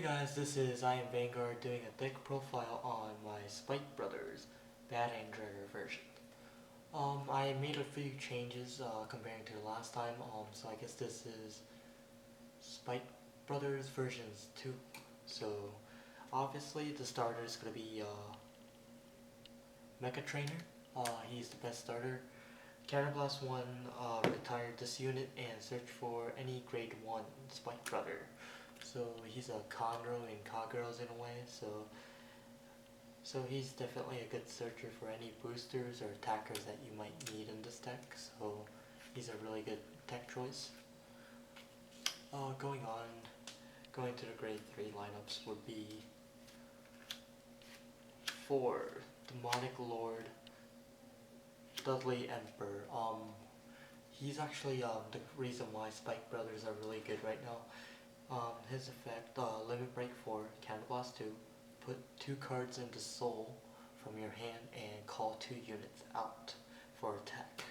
Hey guys, I am Vanguard doing a deck profile on my Spike Brothers Bad Android version. I made a few changes comparing to the last time, so I guess this is Spike Brothers versions 2. So obviously the starter is going to be Mecha Trainer. He's the best starter. Counterblast 1, retire this unit and search for any grade 1 Spike Brother. So he's a Conro in Cogirls in a way, so he's definitely a good searcher for any boosters or attackers that you might need in this deck, so he's a really good tech choice. Going to the grade 3 lineups would be 4 Demonic Lord, Dudley Emperor. He's actually the reason why Spike Brothers are really good right now. His effect, Limit Break 4, Counterblast 2, put 2 cards into Soul from your hand and call 2 units out for attack.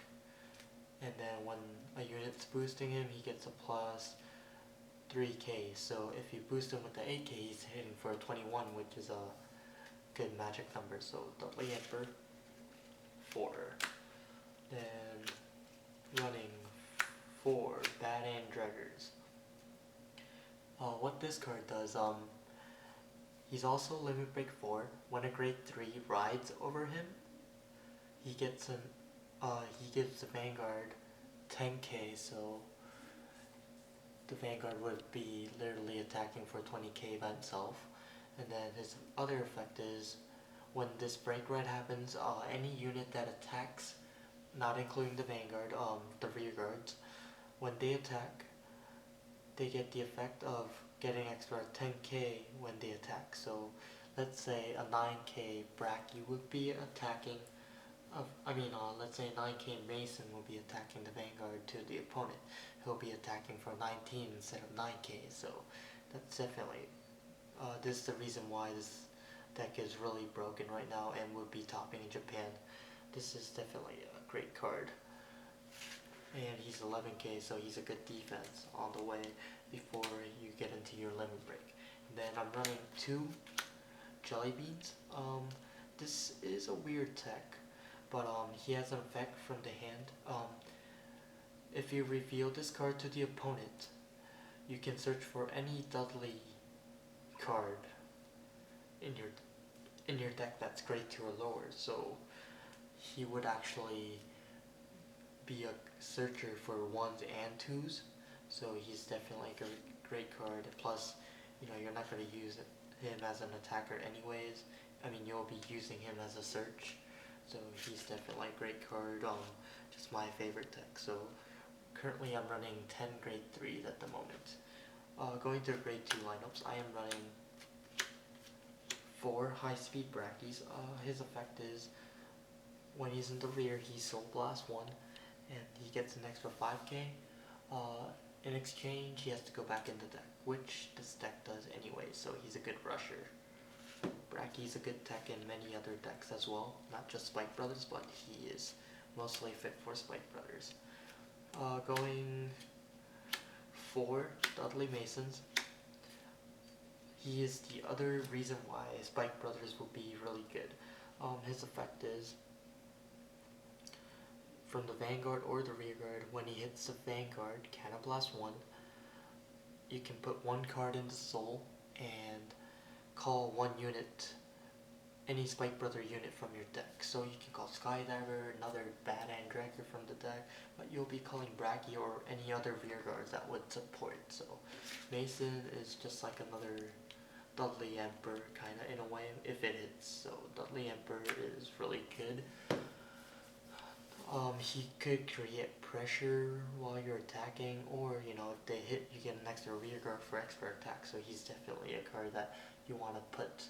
And then when a unit's boosting him, he gets a plus 3k, so if you boost him with the 8k, he's hitting for a 21, which is a good magic number, so Dudley Emperor, 4. Then running 4 Bad Andreggers. What this card does, he's also Limit Break 4. When a grade 3 rides over him, he gives the Vanguard 10k, so the Vanguard would be literally attacking for 20k by himself. And then his other effect is, when this break ride happens, any unit that attacks, not including the Vanguard, the rear guards, when they attack, they get the effect of getting extra 10k when they attack. So let's say a 9k Bracky would be attacking, let's say 9k Mason will be attacking the Vanguard to the opponent. He'll be attacking for 19 instead of 9k, so that's definitely, this is the reason why this deck is really broken right now and would be topping in Japan. This is definitely a great card. And he's 11k, so he's a good defense on the way before you get into your limit break. And then I'm running 2 Jelly Beans. This is a weird tech, but he has an effect from the hand. If you reveal this card to the opponent, you can search for any Dudley card in your deck that's grade 2 or lower. So he would actually be a searcher for 1s and 2s, so he's definitely a great card. Plus, you're not going to use him as an attacker anyways. You'll be using him as a search, so he's definitely a great card. Just my favorite deck. So currently I'm running 10 grade 3s at the moment. Going to grade 2 lineups, I am running 4 high speed Brackies. His effect is, when he's in the rear, he Soul Blast 1, and he gets an extra 5k. In exchange, he has to go back in the deck, which this deck does anyway, so he's a good rusher. Bracky's a good tech in many other decks as well, not just Spike Brothers, but he is mostly fit for Spike Brothers. Going 4 Dudley Masons. He is the other reason why Spike Brothers will be really good. His effect is, from the Vanguard or the rear guard, when he hits the Vanguard, Counterblast 1, you can put 1 card into Soul and call 1 unit, any Spike Brother unit from your deck. So you can call Skydiver, another Bad Andrecker from the deck, but you'll be calling Bracky or any other rear guards that would support. So Mason is just like another Dudley Emperor, kinda, in a way, if it hits. So Dudley Emperor is really good. He could create pressure while you're attacking, or if they hit, you get an extra rear guard for extra attack, so he's definitely a card that you want to put.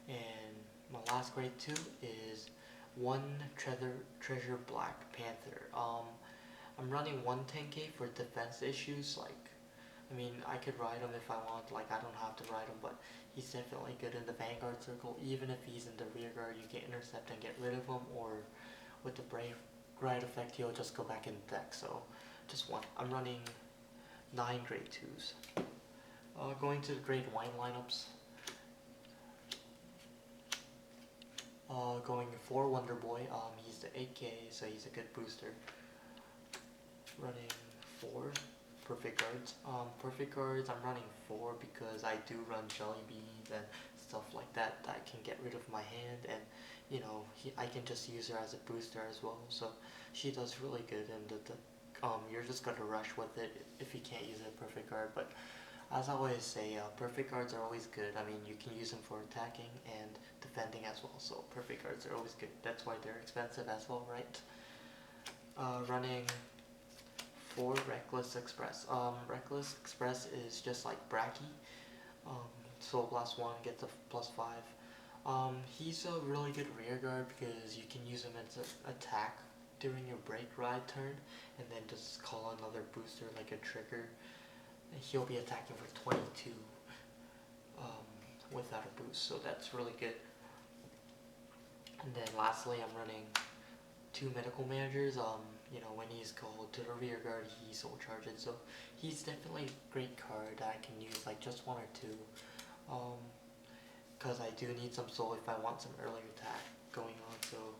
And my last grade 2 is 1 Treasure Black Panther. I'm running 1 10k for defense issues. I could ride him if I want, I don't have to ride him, but he's definitely good in the Vanguard circle. Even if he's in the rear guard, you can intercept and get rid of him, or with the Brave Ride effect, he'll just go back in the deck. So just 1. I'm running 9 grade 2s. Going to the grade 1 lineups. Going for Wonder Boy, he's the 8K, so he's a good booster. Running 4 perfect guards. Perfect guards, I'm running 4 because I do run jelly beans and stuff like that that I can get rid of my hand, and you know, I can just use her as a booster as well. So she does really good, and you're just gonna rush with it if you can't use a perfect guard. But as I always say, perfect guards are always good. I mean, you can use them for attacking and defending as well. So perfect guards are always good. That's why they're expensive as well, right? Running 4 Reckless Express. Reckless Express is just like Bracky. Soul Blast 1 gets a +5. He's a really good rear guard because you can use him as an attack during your break ride turn, and then just call another booster like a trigger. And he'll be attacking for 22 without a boost, so that's really good. And then lastly, I'm running 2 medical managers. You know, when he's called to the rear guard, he soul charges, so he's definitely a great card that I can use like just 1 or 2. Because I do need some soul if I want some early attack going on, so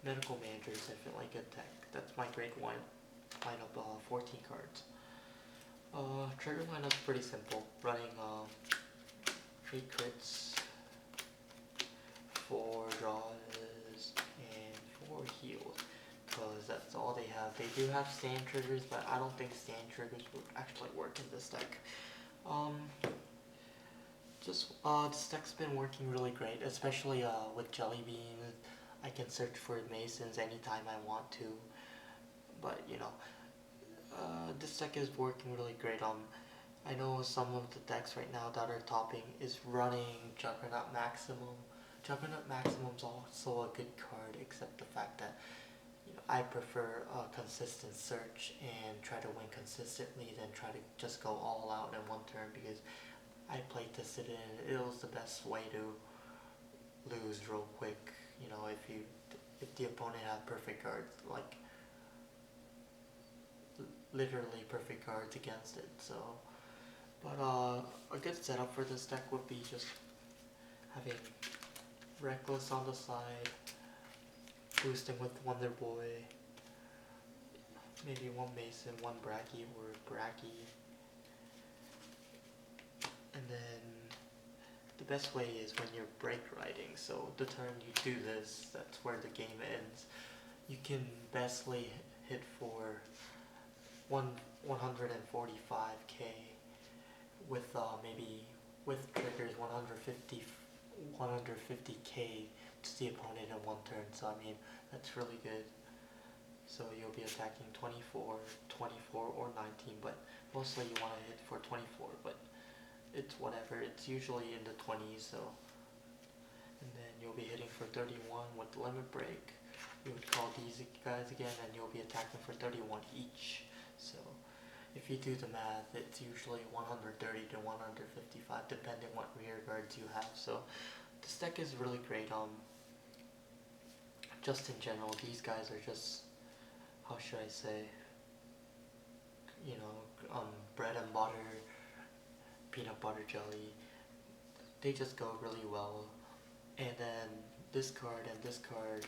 medical manager is definitely a good tech. That's my grade 1 lineup, 14 cards. Trigger lineup's pretty simple. Running 3 crits, 4 draws, and 4 heals. Because that's all they have. They do have stand triggers, but I don't think stand triggers would actually work in this deck. This deck's been working really great, especially with Jelly Bean. I can search for Masons anytime I want to, but you know, this deck is working really great. I know some of the decks right now that are topping is running Juggernaut Maximum. Juggernaut Maximum's also a good card, except the fact that, you know, I prefer a consistent search and try to win consistently than try to just go all out in one turn, because I played tested it and it was the best way to lose real quick. You know, if the opponent had perfect cards, like literally perfect cards against it. So, but a good setup for this deck would be just having Reckless on the side, boosting with Wonder Boy, maybe 1 Mason, 1 Bracky or Bracky, and then the best way is when you're break riding. So the turn you do this, that's where the game ends. You can bestly hit for 145k with maybe with triggers 150k to the opponent in 1 turn. So I mean, that's really good. So you'll be attacking 24, 24 or 19, but mostly you want to hit for 24, but it's whatever, it's usually in the 20s. So, and then you'll be hitting for 31 with the limit break. You would call these guys again, and you'll be attacking for 31 each. So if you do the math, it's usually 130 to 155, depending what rear guards you have. So this deck is really great. Just in general, these guys are just, how should I say, you know, bread and butter, peanut butter jelly. They just go really well. And then this card and this card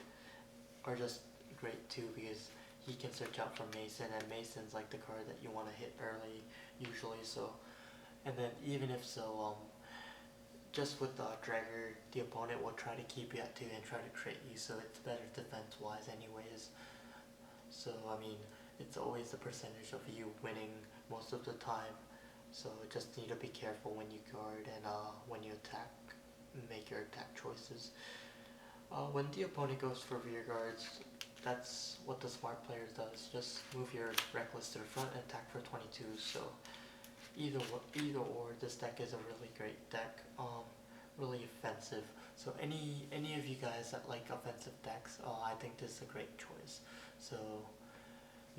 are just great too, because he can search out for Mason, and Mason's like the card that you want to hit early usually. So, and then even if so, just with the Dragger, the opponent will try to keep you at 2 and try to crit you, so it's better defense wise anyways. So I mean, it's always the percentage of you winning most of the time. So just need to be careful when you guard and when you attack, make your attack choices. When the opponent goes for rear guards, that's what the smart player does. Just move your Reckless to the front and attack for 22. So either or, this deck is a really great deck. Really offensive. So any of you guys that like offensive decks, I think this is a great choice. So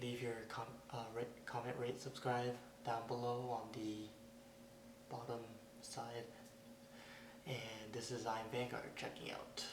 leave your comment, rate, subscribe down below on the bottom side. And this is Vanguard checking out.